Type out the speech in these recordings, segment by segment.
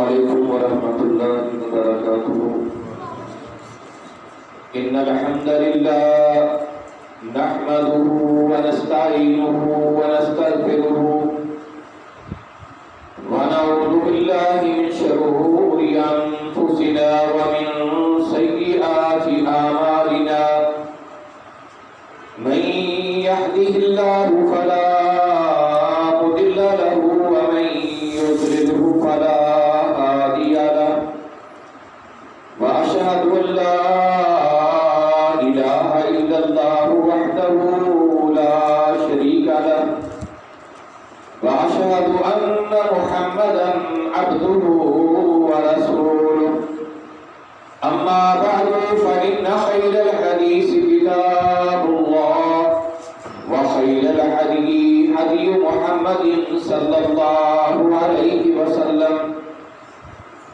عليكم ورحمة الله وبركاته. إن الحمد لله نحمده ونستعينه ونستغفره ونعوذ بالله من شرور أنفسنا ومن سيئات أعمالنا. من يهده الله فلا مضل له ومن يضلله فلا هادي له. وأشهد أن لا إله إلا الله وحده لا شريك له. وأشهد أن محمدا عبده ورسوله. أما بعد فإن خير الحديث كتاب الله وخير الهدي هدي محمد صلى الله عليه وسلم.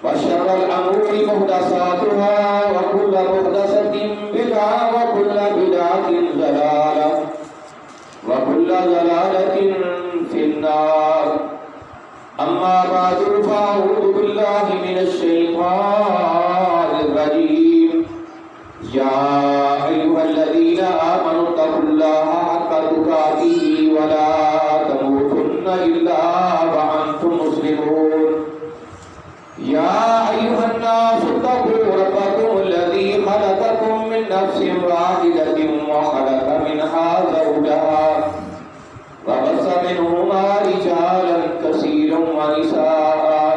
وشر الأمور محدثاتها وكل محدثة بدعة وكل بدعة ضلالة وكل ضلالة في النار. أما بعد فأعوذ بالله من الشيطان الرجيم. يا أيها الذين آمنوا اتقوا الله حق تقاته ولا تموتن إلا وأنتم مسلمون. يا أيها الناس اتقوا ربكم الذي خلقكم من نفس واحدة وخلق منها زوجها وبث منهما رجالا كثيرا ونساء.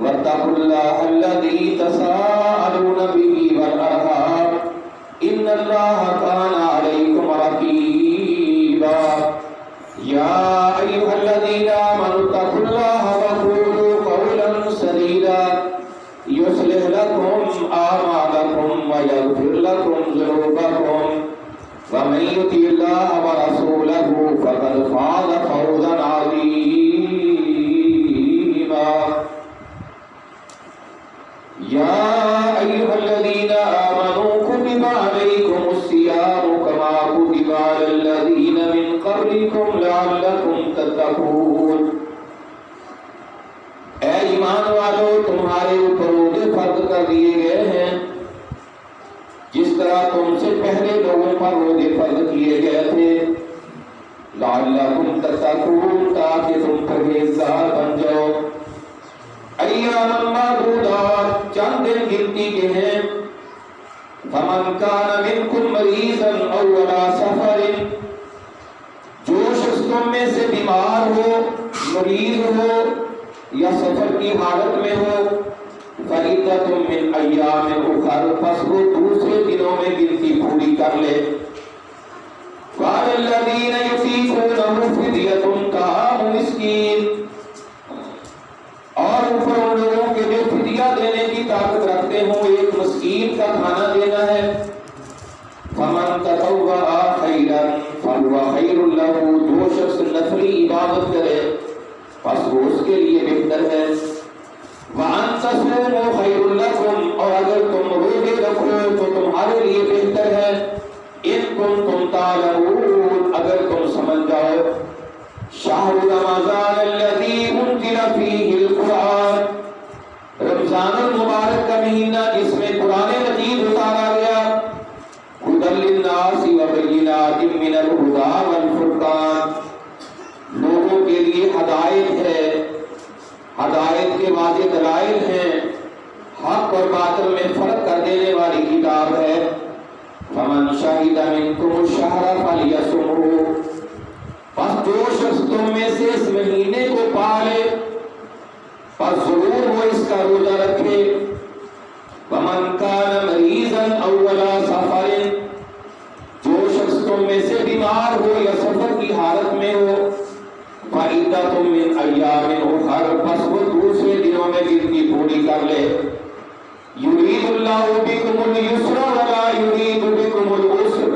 واتقوا الله الذي تساءلون به والأرحام إن الله كان عليكم رقيبا. يا أيها الذين آمنوا اتقوا الله وقولوا قولا سديدا يصلح لكم أعمالكم ويغفر لكم ذنوبكم. ومن يطع الله ورسوله فقد فاز فوزا عظيما. يا أيها الذين آمنوا كتب عليكم الصيام كما كتب على الذين من قبلكم لعلكم تتقون. اے ایمان والو، تمہارے اوپر روزے فرض کر دیے گئے ہیں جس طرح تم سے پہلے لوگوں پر روزے فرض کیے گئے تھے. لعلکم تتقون، تاکہ تم پرہیزگار بن جاؤ. ایام معدودات، چند دن گنتی کے ہیں. فمن کان منکم مریضا او علی سفر، جو شخص تم میں سے بیمار ہو، مریض ہو یا سفر کی حالت میں ہو، فعدۃ من ایام اخر، پس وہ دوسرے دنوں میں گنتی پوری کر لے. وعلی الذین یطیقونہ فدیۃ طعام مسکین، اور اوپر ان لوگوں کے جو فدیہ دینے کی طاقت رکھتے ہوں ایک مسکین کا کھانا دینا ہے. فمن تطوع خیرا فهو خیر له، جو شخص نفلی عبادت کرے پس وہ اس کے لیے بہتر ہے. وَأَن تَصُومُوا خَيْرٌ لَكُمْ، اور اگر تم روزے رکھو تو تمہارے لیے بہتر ہے. إِن كُنتُمْ تَعْلَمُونَ، اگر تم سمجھ جاؤ. شَهْرُ رَمَضَانَ الَّذِي أُنزِلَ فِيهِ الْقُرْآنُ، رمضان المبارک کا مہینہ جس میں قرآن مجید اتارا گیا. هُدًى لِلنَّاسِ وَبَيِّنَاتٍ مِّنَ الْهُدَىٰ وَالْفُرْقَانِ، لوگوں کے لیے ہدایت ہے، ہدایت کے واضح دلائل ہیں، حق اور باطل میں فرق کر دینے والی کتاب ہے. فمن شہد منکم الشہر فلیصمہ، پس جو شخص تم میں سے اس مہینے کو پالے پس ضرور وہ اس کا روزہ رکھے. ومن کان مریضا او علی سفر، جو شخص تم میں سے بیمار ہو یا سفر کی حالت میں ہو، فعدۃ من ایام اخر، پس وہ دوسرے دنوں میں گنتی پوری کر لے. یرید اللہ بکم اليسر ولا یرید بکم العسر،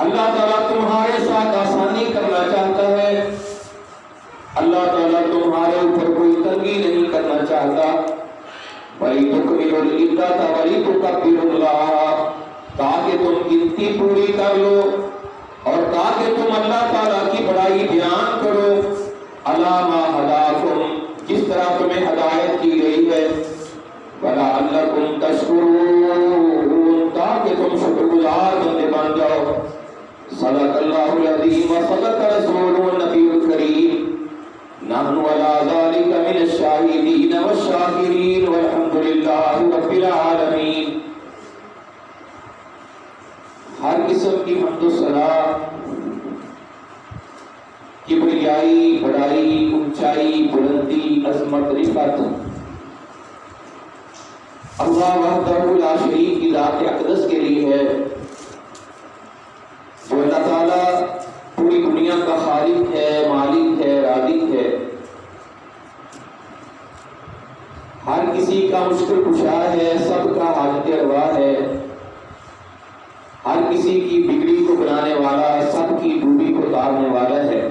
اللہ تعالیٰ تمہارے ساتھ آسانی کرنا چاہتا ہے، اللہ تعالیٰ تمہارے اوپر کوئی تنگی نہیں کرنا چاہتا. وَلِتُكْمِلُوا الْعِدَّةَ وَلِتُكَبِّرُوا اللَّهَ، تاکہ تم گنتی پوری کر لو اور تاکہ تم اللہ تعالیٰ کی بڑائی بیان کرو. عَلَىٰ مَا هَدَاكُمْ، جس طرح تمہیں ہدایت کی گئی ہے، وَلَعَلَّكُمْ تَشْكُرُونَ، تاکہ تم شکر گزار بندے بن جاؤ۔ صدق اللہ العظیم وصدق رسولہ النبی الکریم، نحن علی ذلک من الشاہدین والشاکرین والحمد للہ رب العالمین۔ ہر قسم کی حمد و ثنا، کبریائی، بڑائی، اونچائی، بلندی، عظمت، رفعت اللہ وحدہ لا شریک کی ذات اقدس کے لیے ہے، جو اللہ تعالیٰ پوری دنیا کا خالق ہے، مالک ہے، رازق ہے، ہر کسی کا مشکل کشا ہے، سب کا حاجت روا ہے، ہر کسی کی بگڑی کو بنانے والا، سب کی ڈوبی کو اتارنے والا ہے۔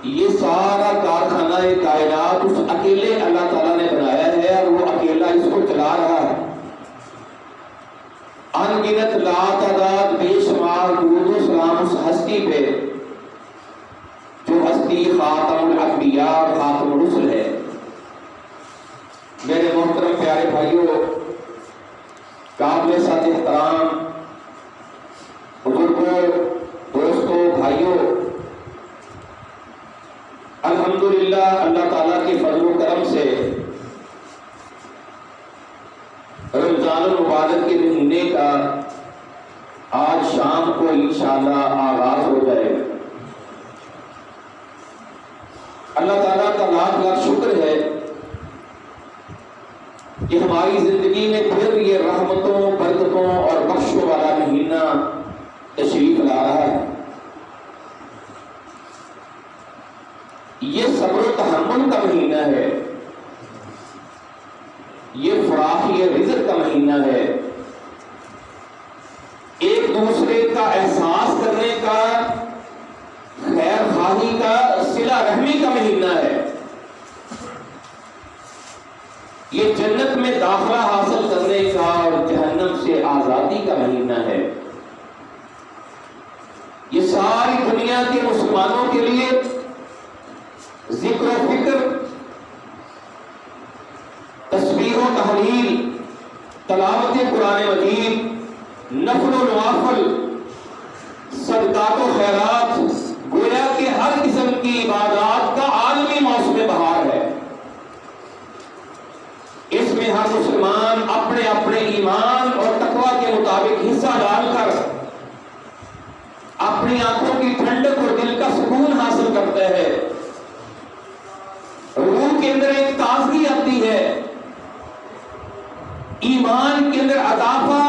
یہ سارا کارخانہ کائنات اس اکیلے اللہ تعالیٰ نے بنایا ہے اور وہ اکیلا اس کو چلا رہا ہے۔ ان گنت لا تعداد بے شمار درود و سلام اس ہستی پہ جو ہستی خاتم الانبیاء اور خاتم الرسل ہے۔ میرے محترم پیارے بھائیوں، قابل سات احترام بزرگوں، دوستوں، بھائیوں، الحمدللہ اللہ تعالیٰ کے فضل و کرم سے رمضان المبارک کے مہینے کا آج شام کو انشاءاللہ آغاز ہو جائے گا۔ اللہ تعالیٰ کا لاکھ لاکھ شکر ہے کہ ہماری زندگی میں پھر یہ رحمتوں، برکتوں اور بخشوں والا مہینہ تشریف لا رہا ہے۔ یہ صبر و تحمل کا مہینہ ہے، یہ فراخی رزق کا مہینہ ہے، ایک دوسرے کا احساس کرنے کا، خیر خواہی کا، صلہ رحمی کا مہینہ ہے، یہ جنت میں داخلہ حاصل کرنے کا اور جہنم سے آزادی کا مہینہ ہے۔ یہ ساری دنیا کے مسلمانوں کے لیے ذکر و فکر، تسبیح و تحلیل، تلاوت قرآن مجید، نفل و نوافل، صدقات و خیرات، گویا کہ ہر قسم کی عبادات کا عالمی موسم بہار ہے۔ اس میں ہر مسلمان اپنے اپنے ایمان اور تقوی کے مطابق حصہ ڈال کر اپنی آنکھوں کی ٹھنڈک اور دل کا سکون حاصل کرتا ہے، روح کے اندر ایک تازگی آتی ہے، ایمان کے اندر اضافہ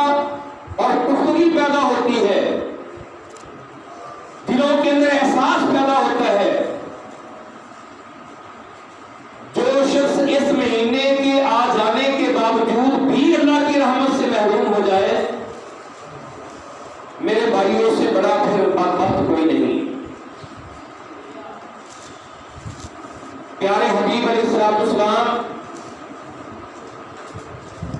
اور پختگی پیدا ہوتی ہے، دلوں کے اندر احساس پیدا ہوتا ہے۔ جو شخص اس مہینے کے آ جانے کے باوجود بھی اللہ کی رحمت سے محروم ہو جائے، میرے بھائیوں سے بڑا پھر بدبخت کوئی نہیں۔ پیارے حبیب علیہ السلام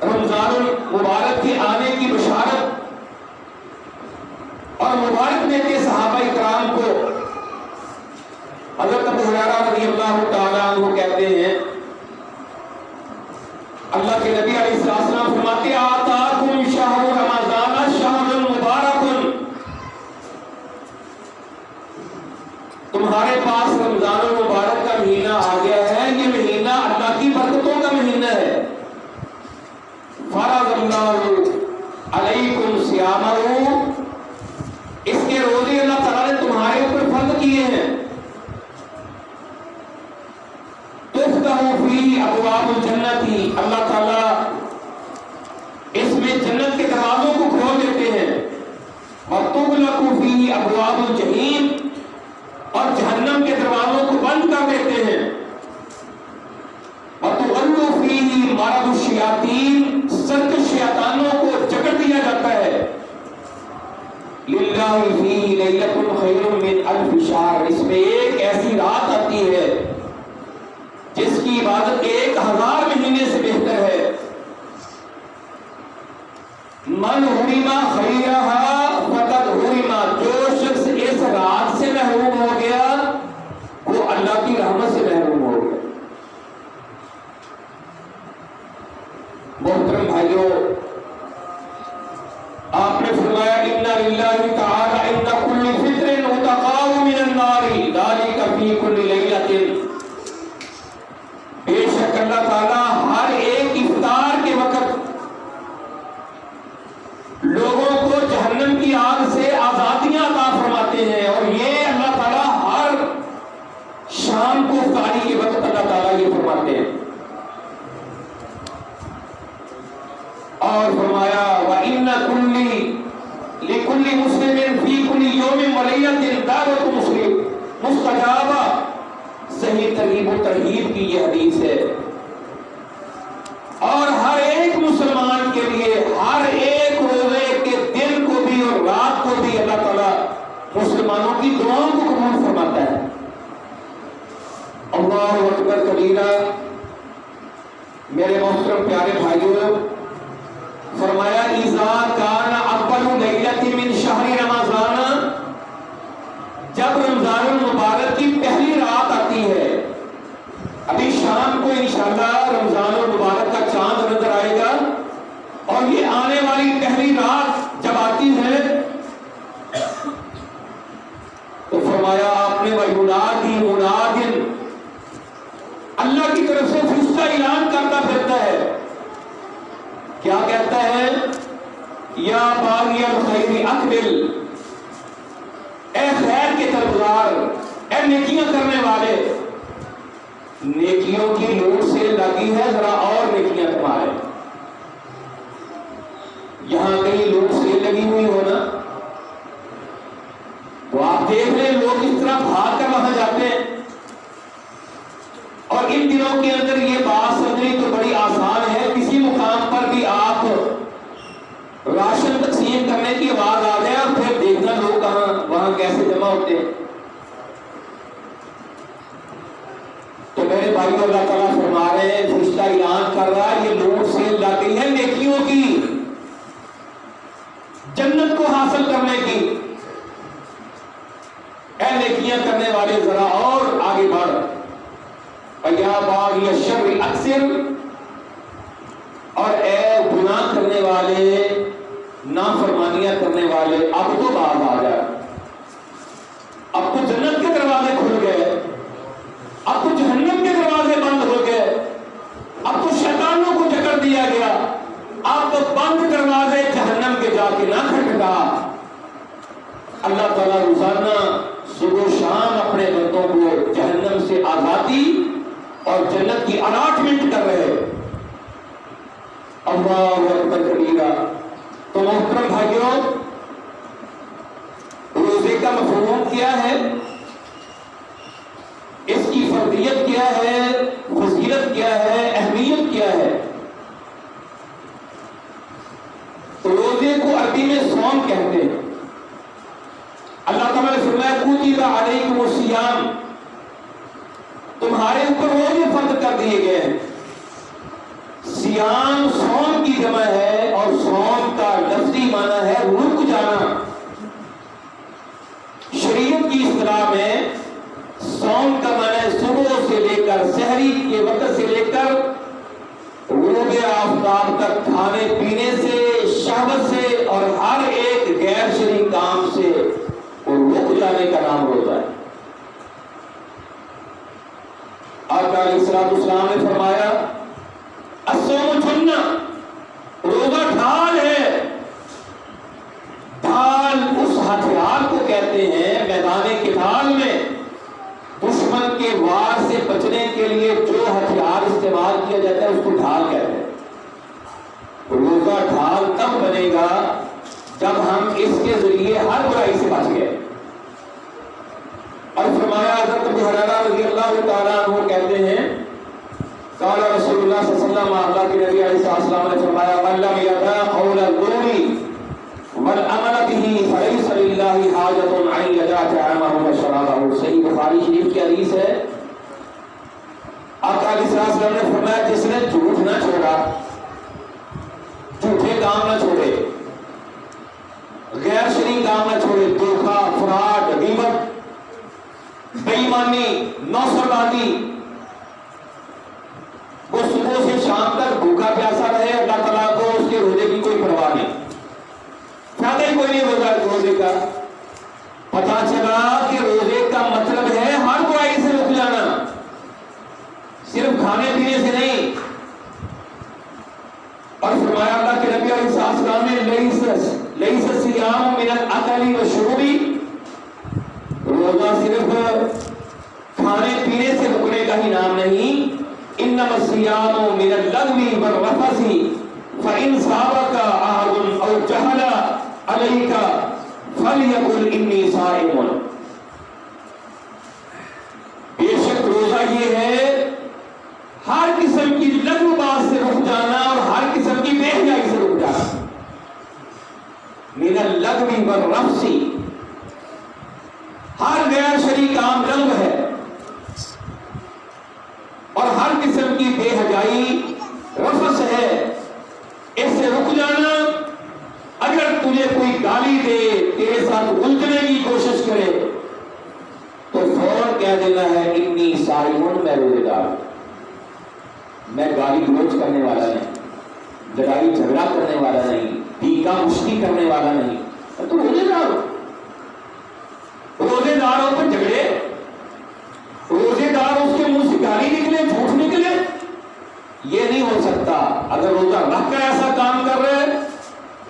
رمضان المبارک کے آنے کی بشارت اور مبارک دیتے صحابہ کرام کو حضرت ابو ہریرہ رضی اللہ تعالیٰ عنہ کہتے ہیں، اللہ کے نبی علیہ السلام فرماتے آتاکم شہر رمضان شہر مبارک، تمہارے پاس رمضان المبارک کا مہینہ آ گیا ہے، یہ مہینہ اللہ کی برکتوں کا مہینہ ہے۔ فرض اللہ علیکم صیامہ، اس کے روزے اللہ تعالیٰ نے تمہارے اوپر فرض کیے ہیں۔ تفتح فیہ ابواب الجنت، اللہ تعالیٰ اس میں جنت کے دروازوں کو کھول دیتے ہیں۔ وتغلق فیہ ابواب الجحیم، اور جہنم کے دروازوں کو بند کر دیتے ہیں۔ وتغل فیہ مرض الشیاطین، سرکش شیطانوں کو جکڑ دیا جاتا ہے۔ للہ فیہ لیلۃ خیر من الف شہر، اس میں ایک ایسی رات آتی ہے جس کی عبادت 1000 مہینے سے بہتر ہے۔ من حرم خیرہا فقد حرم، جو شخص اس رات سے محروم ہو گیا وہ اللہ کی رحمت لکل مسلم فی کل یوم ولیلۃ دعوۃ مسلم مستجابہ. صحیح ترغیب و ترہیب کی یہ حدیث ہے. اور ہر ایک مسلمان کے لیے ہر ایک روزے کے دن کو بھی اور رات کو بھی اللہ تعالیٰ مسلمانوں کی دعاؤں کو قبول فرماتا ہے. اللہ اکبر کبیرہ. میرے محترم پیارے بھائیوں، فرمایا اذا کان اول لیلۃ من شہر رمضان، جب رمضان المبارک کی پہلی رات آتی ہے. ابھی شام کو انشاءاللہ رمضان المبارک کا چاند نظر آئے گا، اور یہ آنے والی پہلی رات جب آتی ہے تو فرمایا آپ نے وَيُنَادِي مُنَادٍ، اللہ کی طرف سے فرشتہ اعلان کرتا پھرتا ہے. کیا کہتا ہے؟ یا باغی الخیر اقبل، اے خیر کے طلبگار، اے نیکیاں کرنے والے، نیکیوں کی لوٹ سے لگی ہے، ذرا اور نیکیاں کمائے. یہاں کہیں لوٹ سے لگی ہوئی ہو نا تو آپ دیکھ لیں لوگ اس طرح بھاگ کر وہاں جاتے ہیں. اور ان دنوں کے اندر یہ بات سمجھنی تو بڑی آسان ہے. کسی مقام پر بھی آپ راشن تقسیم کرنے کی آواز آ جائے اور پھر دیکھنا لوگ کہاں وہاں کیسے جمع ہوتے ہیں. تو میرے بھائی اللہ تعالیٰ فرما رہے ہیں، فرشتہ اعلان کر رہا ہے، یہ لوٹ سے لگ گئی ہے نیکیوں کی، جنت کو حاصل کرنے کی. اے نیکیاں کرنے والے ذرا اور آگے بڑھ. یا باغی الشر اکثر، اور اے گناہ کرنے والے، نافرمانیاں کرنے والے، اب تو باز آ جائے. اب تو جنت کے دروازے کھل گئے، اب تو جہنم کے دروازے بند ہو گئے، اب تو شیطانوں کو جکڑ دیا گیا. اب تو بند دروازے جہنم کے جا کے نہ کھٹکھٹا. اللہ تعالیٰ روزانہ صبح و شام اپنے بندوں کو جہنم سے آزادی اور جنت کی الاٹمنٹ کر رہے. اللہ اکبر کبیرہ. تو محترم بھائیوں، روزے کا مفہوم کیا ہے، اس کی فردیت کیا ہے، فضیلت کیا ہے، اہمیت کیا ہے. روزے کو عربی میں صوم کہتے ہیں. اللہ تعالیٰ نے فرمایا کتب علیکم الصیام، تمہارے اوپر روزے فرض کر دیے گئے ہیں. صیام صوم کی جمع ہے، اور صوم کا لفظی معنی ہے رک جانا. شریعت کی اصطلاح میں صوم کا معنی ہے صبح سے لے کر سحری کے وقت سے لے کر غروب آفتاب تک کھانے پینے سے، شہوت سے اور ہر ایک غیر شرعی کام سے رک جانے کا نام روزہ ہے. آقا علیہ الصلوۃ والسلام نے فرمایا الصوم جنہ، روزہ ڈھال ہے. ڈھال اس ہتھیار کو کہتے ہیں میدان قتال میں دشمن کے وار سے بچنے کے لیے جو ہتھیار استعمال کیا جاتا ہے اس کو ڈھال کہتے ہیں. روزہ ڈھال تب بنے گا جب ہم اس کے ذریعے ہر برائی سے بچ گئے. اور فرمایا حضرت ابو ہریرہ رضی اللہ تعالیٰ عنہ کہتے ہیں قال رسول اللہ صلی اللہ علیہ وسلم، اللہ کے نبی علیہ السلام نے فرمایا من لم یدع قول الزور والعمل به فليس لله حاجة ان يدع طعامه وشرابه. صحیح بخاری شریف کی حدیث ہے. آقا علیہ السلام نے فرمایا جس نے جھوٹ نہ چھوڑا، جھوٹے کام نہ چھوڑے، غیر شرعی کام نہ چھوڑے، دھوکہ، فراڈ، غیبت، بے ایمانی، نوسربازی، وہ صبح سے شام تک بھوکا پیاسا رہے، اللہ تعالیٰ کو اس کے روزے کی کوئی پرواہ نہیں، فائدہ ہی کوئی نہیں روزے کا. پتا چلا کہ روزے کا مطلب ہے ہر برائی سے رک جانا، صرف کھانے پینے سے نہیں. اور فرمایا اللہ کے نبی علیہ السلام نے لیس الصیام من الاکل والشرب، روزہ صرف کھانے پینے سے رکنے کا ہی نام نہیں. انما الصیام من اللغو والرفث فإن صابك أحد أو جهل عليك فَلْيَقُلْ إِنِّي صَائِمٌ، بے شک روزہ یہ ہے ہر قسم کی لغو بات سے رک جانا اور ہر قسم کی بے حیائی سے رک جانا. من اللغو والرفث، ہر غیر شرعی کام لغو ہے اور ہر قسم کی بے حیائی رفث ہے، اس سے رک جانا. اگر تجھے کوئی گالی دے، تیرے ساتھ الجھنے کی کوشش کرے تو فوراً کہہ دینا ہے انی صائم، میں روزے دار ہوں. میں گالی گلوچ کرنے والا نہیں، لڑائی جھگڑا کرنے والا نہیں، ٹیکا مشتی کرنے والا نہیں، میں تو روزے دار ہوں. روزے داروں پر جھگڑے، روزے دار اس کے منہ سے گالی نکلے، جھوٹ نکلے، یہ نہیں ہو سکتا. اگر روزہ رکھ کر ایسا کام کر رہے ہیں،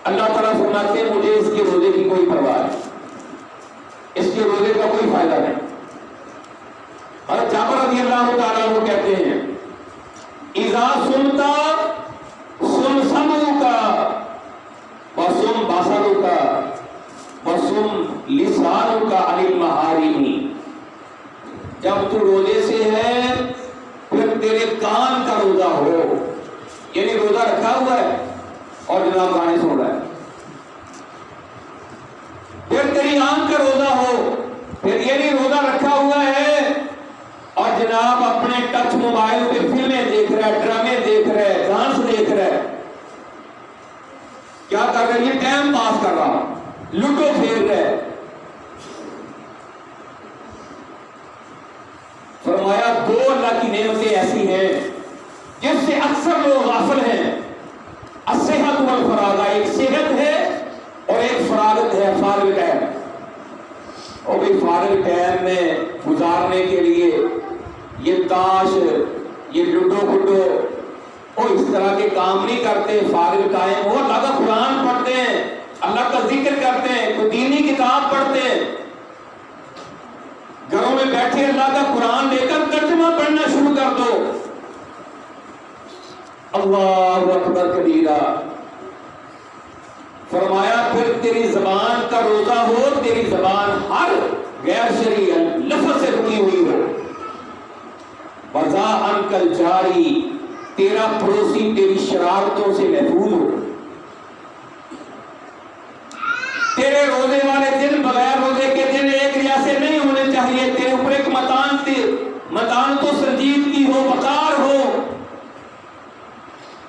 اللہ تعالیٰ فرماتے ہیں مجھے اس کے روزے کی کوئی پرواہ نہیں، اس کے روزے کا کوئی فائدہ نہیں. اور جابر رضی اللہ تعالیٰ عنہ کہتے ہیں اذا سنتا سن سمعک وسن بصرک وسن لسانک عن المحارم، جب تو روزے سے ہے پھر تیرے کان کا روزہ ہو، یعنی روزہ رکھا ہوا ہے اور جناب گانے سن رہا ہے. پھر تیری آنکھ کا روزہ ہو، پھر یہ نہیں روزہ رکھا ہوا ہے اور جناب اپنے ٹچ موبائل پہ فلمیں دیکھ رہا ہے، ڈرامے دیکھ رہا ہے، ڈانس دیکھ رہا ہے. کیا کر رہا ہے؟ یہ ٹائم پاس کر رہا، لوڈو کھیل رہا ہے. فرمایا دو اللہ کی نعمتیں ایسی ہیں جس سے اکثر لوگ غافل ہیں. الصحت والفراغ، ایک صحت ہے اور ایک فراغت ہے، فارغ ٹائم. اور بھی فارغ ٹائم میں گزارنے کے لیے یہ تاش، یہ لوڈو گڈو اور اس طرح کے کام نہیں کرتے. فارغ ٹائم وہ اللہ کا قرآن پڑھتے ہیں، اللہ کا ذکر کرتے ہیں، کوئی دینی کتاب پڑھتے ہیں. گھروں میں بیٹھے اللہ کا قرآن لے کر ترجمہ پڑھنا شروع کر دو. اللہ اکبر کبیرہ. فرمایا پھر تیری زبان کا روزہ ہو، تیری زبان ہر غیر شرعی لفظ سے رکی ہوئی ہو. وَذَا عَنْكَ الْجَارِي، تیرا پڑوسی تیری شرارتوں سے محفوظ ہو. تیرے روزے والے دن بغیر روزے کے دن ایک جیسے نہیں ہونے چاہیے. تیرے اوپر ایک متانت و سنجیدگی ہو، وقار ہو،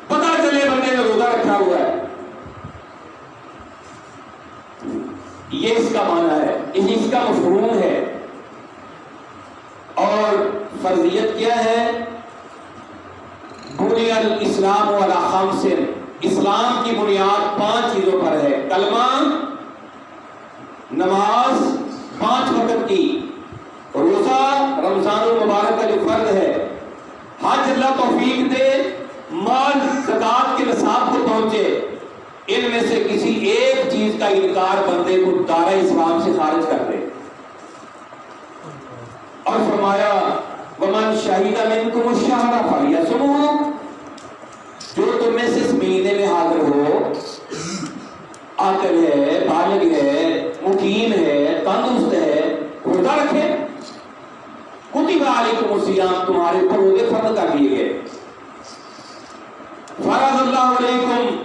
پتا چلے بندے نے روزہ رکھا ہوا ہے. یہ اس کا معنی ہے، اس کا مفہوم ہے. اور فرضیت کیا ہے؟ بنی الاسلام علی خمس، اسلام کی بنیاد 5 چیزوں پر ہے. کلمہ، نماز 5 وقت کی، روزہ رمضان المبارک کا جو فرض ہے، حج اللہ توفیق دے، مال زکات کے نصاب کو پہنچے. ان میں سے کسی ایک چیز کا انکار بندے کو دائرہ اسلام سے خارج کر دے. اور فرمایا وَمَنْ شَهِدَ مِنْكُمُ الشَّهْرَ فَلْيَصُمْهُ، جو تم میں سے اس مہینے میں حاضر ہو، عاقل ہے، بالغ ہے، مقیم ہے، تندرست ہے، روزہ رکھے. کتب علیکم الصیام، تمہارے اوپر روزے فرض کر دیے گئے. فرض اللہ علیکم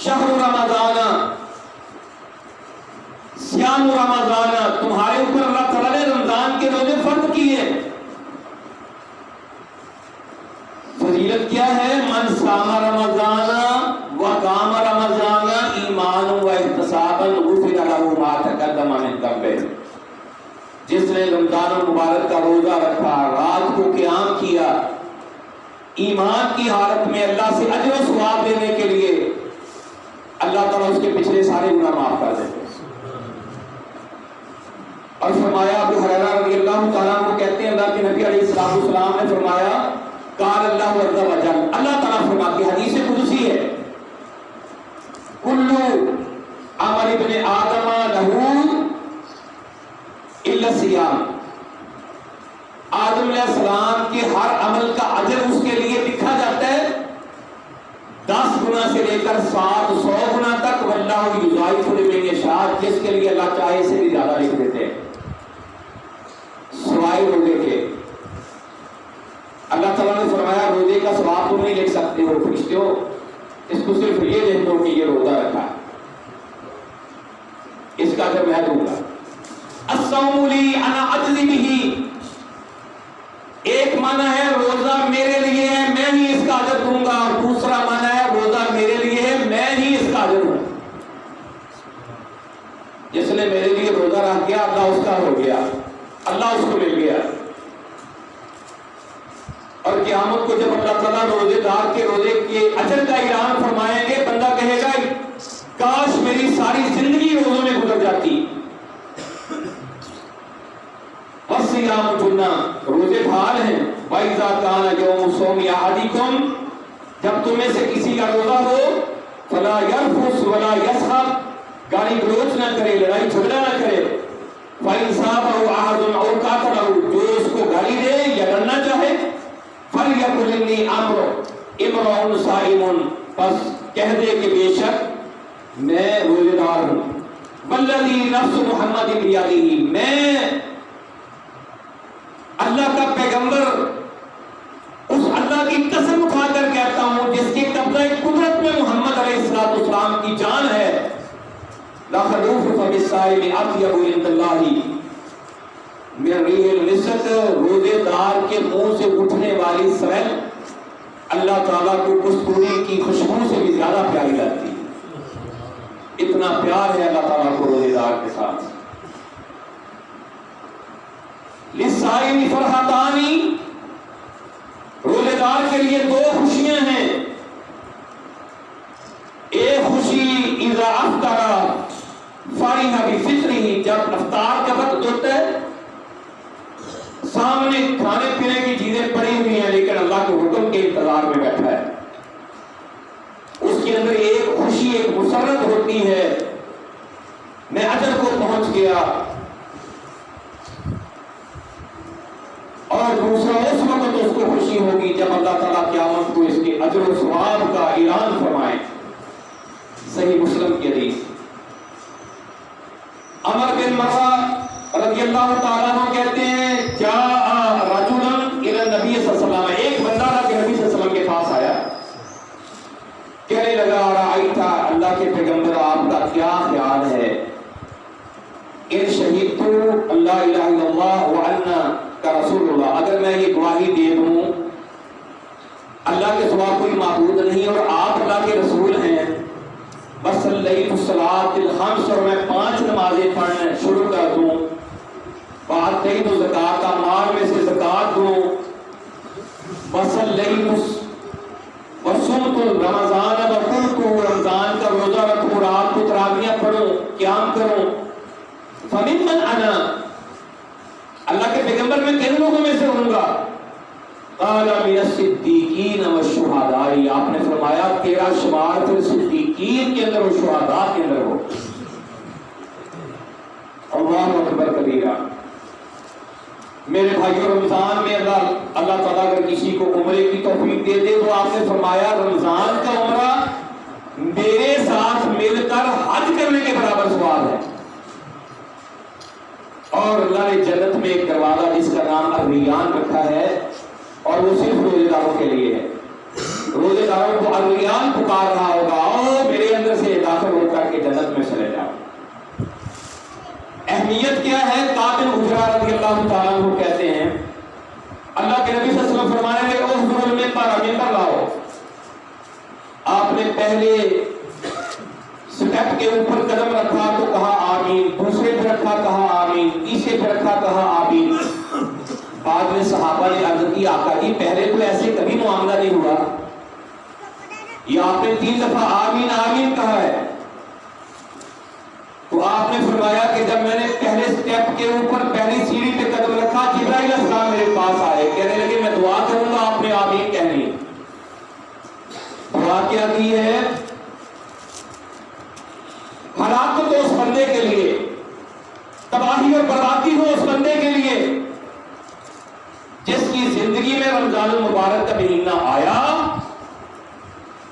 شہر رمضان سیام رمضان، تمہارے اوپر اللہ تعالیٰ نے رمضان کے روزے فرض کیے. فضیلت کیا ہے؟ من صام رمضان وقام رمضان ایمانا واحتسابا غفر له ما تقدم من ذنبه، جس نے رمضان المبارک کا روزہ رکھا، رات کو قیام کیا، ایمان کی حالت میں اللہ سے اجر و ثواب لینے کے لیے، اللہ تعالیٰ اس کے پچھلے سارے گناہ معاف کر دیتے. اور فرمایا ابو ہریرہ رضی اللہ تعالیٰ عنہ کہتے ہیں اللہ کے نبی علیہ السلام نے فرمایا قال اللہ عز و جل، اللہ تعالیٰ فرماتے ہیں، حدیث قدسی ہے، کلو عمل ابن آدم لہو الا الصیام، آدم علیہ السلام کے ہر عمل کا اجر اس کے لیے لکھا جاتا ہے 10 گنا گنا سے لے کر 700 گنا تک، واللہ یضاعف لمن یشاء، جس کے لیے اللہ چاہے سے بھی زیادہ لکھ دیتے ہیں سوائے روزے کے۔ اللہ تعالیٰ نے فرمایا روزے کا ثواب تم نہیں لکھ سکتے ہو فرشتوں، اس کو صرف یہ لکھ دو کہ یہ روزہ رکھا، اس کا اجر میں دوں گا۔ الصوم لی انا اجزی بہ، ایک معنی ہے روزہ میرے لیے ہے میں ہی اس کا اجر دوں گا، اور دوسرا معنی ہے روزہ میرے لیے ہے میں ہی اس کا اجر دوں گا۔ جس نے میرے لیے روزہ رکھ گیا اللہ اس کا ہو گیا، اللہ اس کو مل گیا۔ اور قیامت کو جب اللہ تعالیٰ روزے دار کے روزے کے اجر کا اعلان فرمائیں گے، بندہ کہے گا کاش میری ساری زندگی روزوں میں گزر جاتی۔ وَالصِّيَامُ جُنَّةٌ، روزے ڈھال ہیں۔ وَإِذَا كَانَ يَوْمُ صَوْمِ أَحَدِكُمْ، جب تمہیں سے کسی کا روزہ ہو، فَلَا يَرْفُثْ وَلَا يَسْخَبْ، گالی گلوچ نہ کرے، لڑائی جھگڑا نہ کرے۔ فَإِنْ صَابَهُ أَحَدٌ أَوْ قَاتَلَهُ، جو اس کو گالی دے یا لڑنا چاہے، فَلْيَقُلْ إِنِّي امْرُؤٌ صَائِمٌ، بس کہہ دے کہ بے شک میں روزے دار ہوں۔ وَالَّذِي نَفْسُ مُحَمَّدٍ بِيَدِهِ، میں اللہ کا پیغمبر اس اللہ کی قسم اٹھا کر کہتا ہوں جس کے قبضہ قدرت میں محمد علیہ السلام کی جان ہے، لَخَلُوفُ فَمِ الصَّائِمِ أَطْيَبُ عِندَ اللَّهِ مِنْ رِيحِ الْمِسْكِ، روزے دار کے منہ سے اٹھنے والی سمیل اللہ تعالیٰ کو کستوری کی خوشبو سے بھی زیادہ پیاری لگتی ہے۔ اتنا پیار ہے اللہ تعالیٰ کو روزے دار کے ساتھ۔ لِلصَّائِمِ فَرْحَتَانِ، روزے دار کے لیے دو خوشیاں ہیں۔ ایک خوشی اذا افطر فرح بفطرہ، جب افطار کا وقت ہوتا ہے سامنے کھانے پینے کی چیزیں پڑی ہوئی ہیں لیکن اللہ کے حکم کے انتظار میں بیٹھا ہے، اس کے اندر ایک خوشی ایک مسرت ہوتی ہے، میں اجر کو پہنچ گیا۔ اور دوسرا اس وقت اس کو خوشی ہوگی جب اللہ تعالیٰ قیامت کو اس کے اجر و ثواب کا اعلان فرمائے۔ صحیح مسلم کی حدیث۔ عمر بن مرہ رضی اللہ تعالیٰ عنہ کہتے ہیں جاء رجلا الی النبی صلی اللہ علیہ وسلم، ایک بندہ تھا کہ نبی صلی اللہ علیہ وسلم کے پاس آیا، کہنے لگا رأیت، اللہ کے پیغمبر آپ کا کیا خیال ہے، ان شہدت اللہ الہ الا اللہ وان کا رسول اللہ، اگر میں یہ گواہی دے دوں اللہ کے سوا کوئی معبود نہیں اور آپ اللہ کے رسول ہیں، وصلیت الصلاۃ الخمس، اور میں 5 نمازیں پڑھنا شروع کر دوں، وآتیت الزکوٰۃ، مال میں سے زکوٰۃ دوں، وصمت رمضان، وقمت، رمضان کا روزہ رکھوں، رات کو تراویح پڑھوں، قیام کروں، فممن انا، اللہ کے پیغمبر میں کن لوگوں میں سے ہوں گا؟ قال من الصدیقین والشہداء، آپ نے فرمایا تیرا شمار پھر صدیقین کے اندر اور شہداء کے اندر ہو۔ اللہ اکبر کبیرہ۔ میرے بھائیو، رمضان میں اللہ تعالیٰ اگر کسی کو عمرے کی توفیق دے دے تو آپ نے فرمایا رمضان کا عمرہ میرے ساتھ مل کر حج کرنے کے برابر ثواب ہے۔ اور اللہ نے جنت میں ایک دروازہ جس کا نام الریان رکھا ہے اور وہ صرف روزے داروں کے لیے ہے۔ روزے داروں کو الریان پکار رہا ہوگا، اور میرے اندر سے داخل ہو کر کے جنت میں چلے جاؤ۔ اہمیت کیا ہے؟ قابل حجرہ رضی اللہ تعالیٰ عنہ کہتے ہیں اللہ کے نبی صلی اللہ علیہ وسلم فرمانے لگے احضر المنبر لاؤ، آپ نے پہلے سٹیپ کے اوپر قدم رکھا تو کہا آمین، دوسرے پہ رکھا کہا آمین، تیسرے پہ رکھا کہا آمین۔ بعد میں صحابہ نے عرض کی آقا جی پہلے تو ایسے کبھی معاملہ نہیں ہوا، یہ آپ نے 3 دفعہ آمین آمین کہا ہے۔ تو آپ نے فرمایا کہ جب میں نے پہلے سٹیپ کے اوپر پہلی سیڑھی پہ قدم رکھا جبرائیل علیہ السلام میرے پاس آئے، کہنے لگے میں دعا کروں گا، آپ نے آمین کہنی۔ دعا کیا کی ہے؟ ہلاکت ہو اس بندے کے لیے، تباہی اور بربادی ہو اس بندے کے لیے جس کی زندگی میں رمضان المبارک کا مہینہ آیا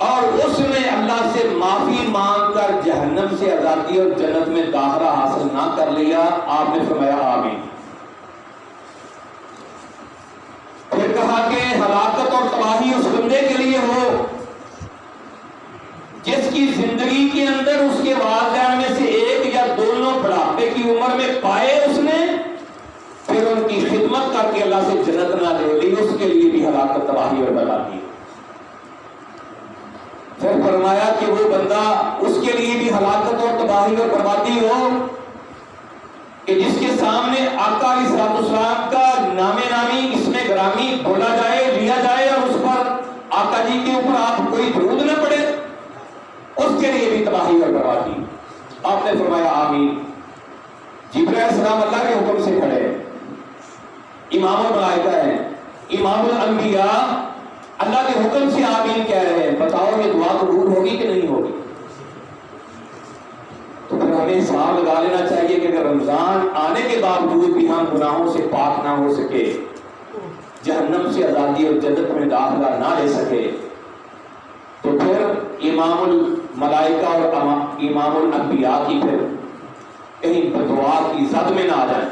اور اور اس نے اللہ سے معافی مانگ کر جہنم سے آزادی اور جنت میں داخلہ حاصل نہ کر لیا، آپ نے فرمایا آمین۔ پھر کہا کہ ہلاکت اور تباہی اس بندے کے لیے ہو جس کی زندگی کے اندر اس کے والدین میں سے ایک یا دونوں بڑھاپے کی عمر میں پائے اس نے، پھر ان کی خدمت کر کے اللہ سے جنت نہ لے لی، اس کے لیے بھی ہلاکت تباہی اور بربادی۔ پھر فرمایا کہ وہ بندہ اس کے لیے بھی ہلاکت اور تباہی اور بربادی ہو کہ جس کے سامنے آقا علیہ الصلوۃ والسلام کا نام نامی اسم گرامی بولا جائے، لیا جائے، اور اس پر آقا جی کے اوپر آپ کوئی درود نہ پڑے، اس کے لیے بھی تباہی اور بربادی۔ آپ نے فرمایا آمین۔ جبرائیل علیہ السلام اللہ کے حکم سے کھڑے، امام الملائکہ ہیں، امام الانبیاء، اللہ کے حکم سے آمین کہہ رہے ہیں، بتاؤ یہ دعا قبول ہوگی کہ نہیں ہوگی؟ تو پھر ہمیں حساب لگا لینا چاہیے کہ اگر رمضان آنے کے باوجود بھی ہم گناہوں سے پاک نہ ہو سکے، جہنم سے آزادی اور جنت میں داخلہ نہ لے سکے، تو پھر امام الملائکہ اور امام الانبیاء کی پھر کہیں بدعا کی زد میں نہ آ جائیں۔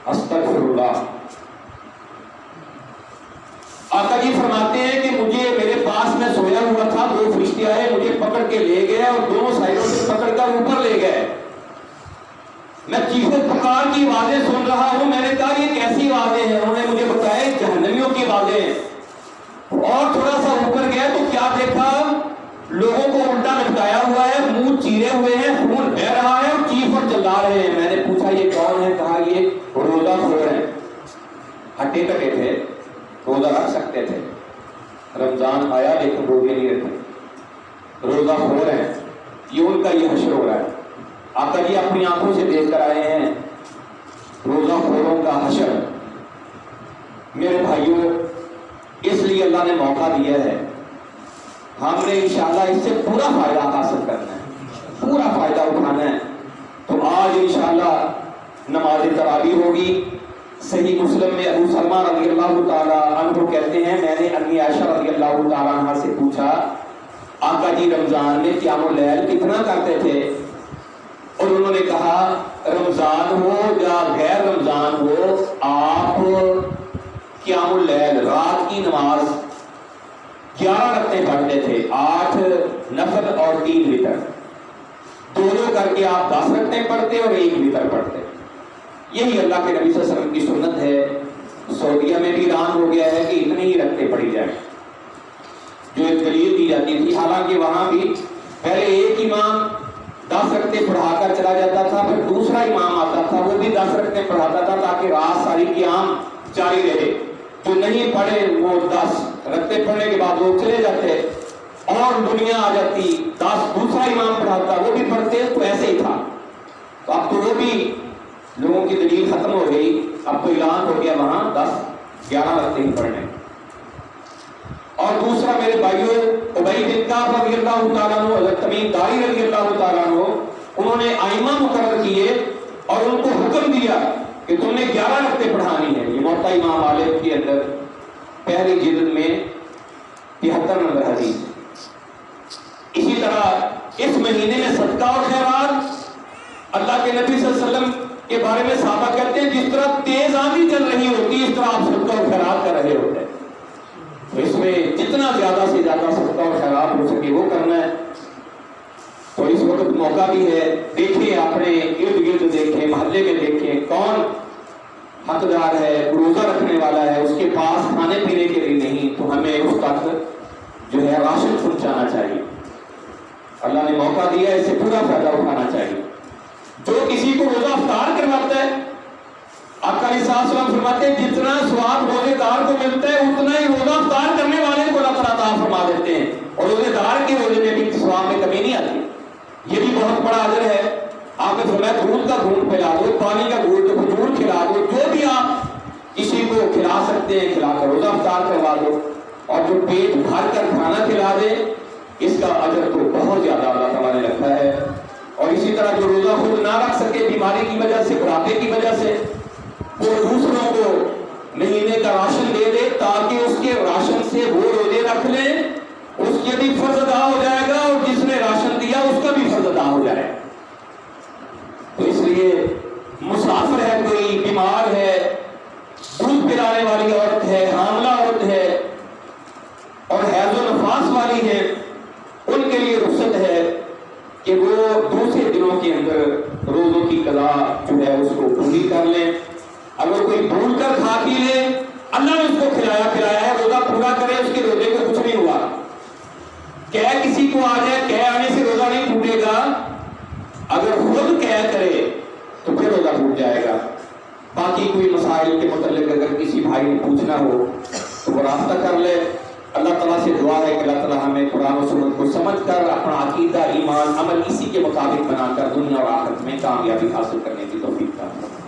استغفر اللہ۔ آقا جی فرماتے ہیں کہ مجھے میرے پاس میں سویا ہوا تھا، دو فرشتے آئے، مجھے پکڑ کے لے گئے اور دونوں سائڈوں سے پکڑ کر اوپر لے گئے۔ میں چیخ و پکار کی آوازیں سن رہا ہوں۔ میں نے کہا یہ کیسی آوازیں ہیں؟ انہوں نے مجھے بتایا جہنمیوں کی آوازیں ہیں۔ اور تھوڑا سا اوپر گیا تو کیا دیکھا؟ لوگوں کو الٹا لٹکایا ہوا ہے، منہ چیرے ہوئے ہیں، خون بہہ رہا ہے اور چیخ اور چلا رہے ہیں۔ میں نے پوچھا یہ کون ہے؟ کہا یہ روزہ خور ہیں، ہٹے کٹے تھے، روزہ رکھ سکتے تھے، رمضان آیا لیکن روزے نہیں رکھتے، روزہ خور ہیں، یہ ان کا یہ حشر ہو رہا ہے۔ آقا جی اپنی آنکھوں سے دیکھ کر آئے ہیں روزہ خوروں کا حشر۔ میرے بھائیوں، اس لیے اللہ نے موقع دیا ہے، ہم نے انشاءاللہ اس سے پورا فائدہ حاصل کرنا ہے، پورا فائدہ اٹھانا ہے۔ تو آج انشاءاللہ نماز تراویح ہوگی۔ صحیح مسلم میں ابو سلمہ رضی اللہ تعالیٰ عنہ کہتے ہیں میں نے امی عائشہ رضی اللہ تعالیٰ عنہ سے پوچھا آقا جی رمضان میں قیام اللیل کتنا کرتے تھے؟ اور انہوں نے کہا رمضان ہو یا غیر رمضان ہو، آپ قیام اللیل رات کی نماز 11 رکعتیں پڑھتے تھے، 8 نفل اور 3 وتر، دونوں کر کے آپ 10 رکعتیں پڑھتے اور 1 وتر پڑھتے۔ یہی اللہ کے نبی صلی اللہ علیہ وسلم کی سنت ہے۔ سعودیہ میں بھی اعلان ہو گیا ہے کہ اتنی ہی رکعتیں پڑھی جائیں، جو ایک دلیل دی جاتی تھی۔ حالانکہ وہاں بھی پہلے ایک امام 10 رکعتیں پڑھا کر چلا جاتا تھا، پھر دوسرا امام آتا تھا، وہ بھی 10 رکعتیں پڑھاتا تھا تاکہ رات ساری قیام جاری رہے۔ جو نہیں پڑھے وہ 10 رکعتیں پڑھنے کے بعد وہ چلے جاتے اور دنیا آ جاتی، 10 دوسرا امام پڑھاتا، وہ بھی پڑھتے، تو ایسے ہی تھا۔ تو اب تو وہ بھی لوگوں کی دلیل ختم ہو گئی، اب تو اعلان ہو گیا وہاں 10-11 رکعتیں ہی پڑھنے۔ اور دوسرا میرے بھائیوں، ابی بن کعب رضی اللہ تعالیٰ عنہ، حضرت تمیم داری رضی اللہ تعالیٰ عنہ، انہوں نے ائمہ مقرر کیے اور ان کو حکم دیا کہ تم نے 11 رکعتیں پڑھانی ہے۔ یہ موطا امام مالک کے اندر پہلی جلد میں 73 نمبر حدیث۔ اسی طرح اس مہینے میں صدقہ اور خیرات، اللہ کے نبی صلی اللہ علیہ وسلم کے بارے میں صحابہ کہتے ہیں جس طرح تیز آندھی چل رہی ہوتی اس طرح آپ صدقہ اور خیرات کر رہے ہوتے ہیں۔ تو اس میں جتنا زیادہ سے زیادہ صدقہ اور خیرات ہو سکے وہ کرنا ہے۔ تو اس وقت موقع بھی ہے، دیکھیں اپنے ارد گرد، دیکھیں محلے میں، دیکھیں کون حقدار ہے، روزہ رکھنے والا ہے، اس کے پاس کھانے پینے کے لیے نہیں، تو ہمیں اس تک جو ہے راشن پہنچانا چاہیے۔ اللہ نے موقع دیا ہے، اس سے پورا فائدہ اٹھانا چاہیے۔ جو کسی کو روزہ افطار کرواتا ہے، آقا علیہ السلام فرماتے ہیں جتنا ثواب روزے دار کو ملتا ہے اتنا ہی روزہ افطار کرنے والے کو اللہ تعالیٰ عطا فرما دیتے ہیں، اور روزے دار کے روزے میں بھی ثواب میں کمی نہیں آتی۔ یہ بھی بہت بڑا اجر ہے۔ آپ نے فرمایا دودھ کا گھونٹ پلا دو، پانی کا گھونٹ، کھجور کھلا دو، جو بھی آپ کسی کو کھلا سکتے ہیں کھلا کر روزہ افطار کروا دو، اور جو پیٹ بھر کر کھانا کھلا دے اس کا اجر تو بہت زیادہ اللہ تعالیٰ نے رکھا ہے۔ اور اسی طرح جو روزہ خود نہ رکھ سکے بیماری کی وجہ سے، بڑھاپے کی وجہ سے، وہ دوسروں کو مہینے کا راشن دے دے تاکہ اس کے راشن سے وہ روزے رکھ لیں جانے والی عورت ہے، حاملہ عورت ہے اور حیض و نفاس والی ہے، ان کے لیے رخصت ہے کہ وہ دوسرے دنوں کے اندر روزوں کی قضا جو ہے اس کو پوری کر لیں۔ اگر کوئی بھول کر کھا پی لے، اللہ نے اس کو کھلایا پلایا ہے، روزہ پورا کرے، اس کے روزے کو کچھ نہیں ہوا۔ قے کسی کو آ جائے، قے آنے سے روزہ نہیں ٹوٹے گا، اگر خود قے کرے تو پھر روزہ ٹوٹ جائے گا۔ باقی کوئی مسائل کے متعلق اگر کسی بھائی نے پوچھنا ہو تو وہ رابطہ کر لے۔ اللہ تعالیٰ سے دعا ہے کہ اللہ تعالیٰ ہمیں قرآن و سنت کو سمجھ کر اپنا عقیدہ، ایمان، عمل اسی کے مطابق بنا کر دنیا اور آخرت میں کامیابی حاصل کرنے کی توفیق عطا فرمائے۔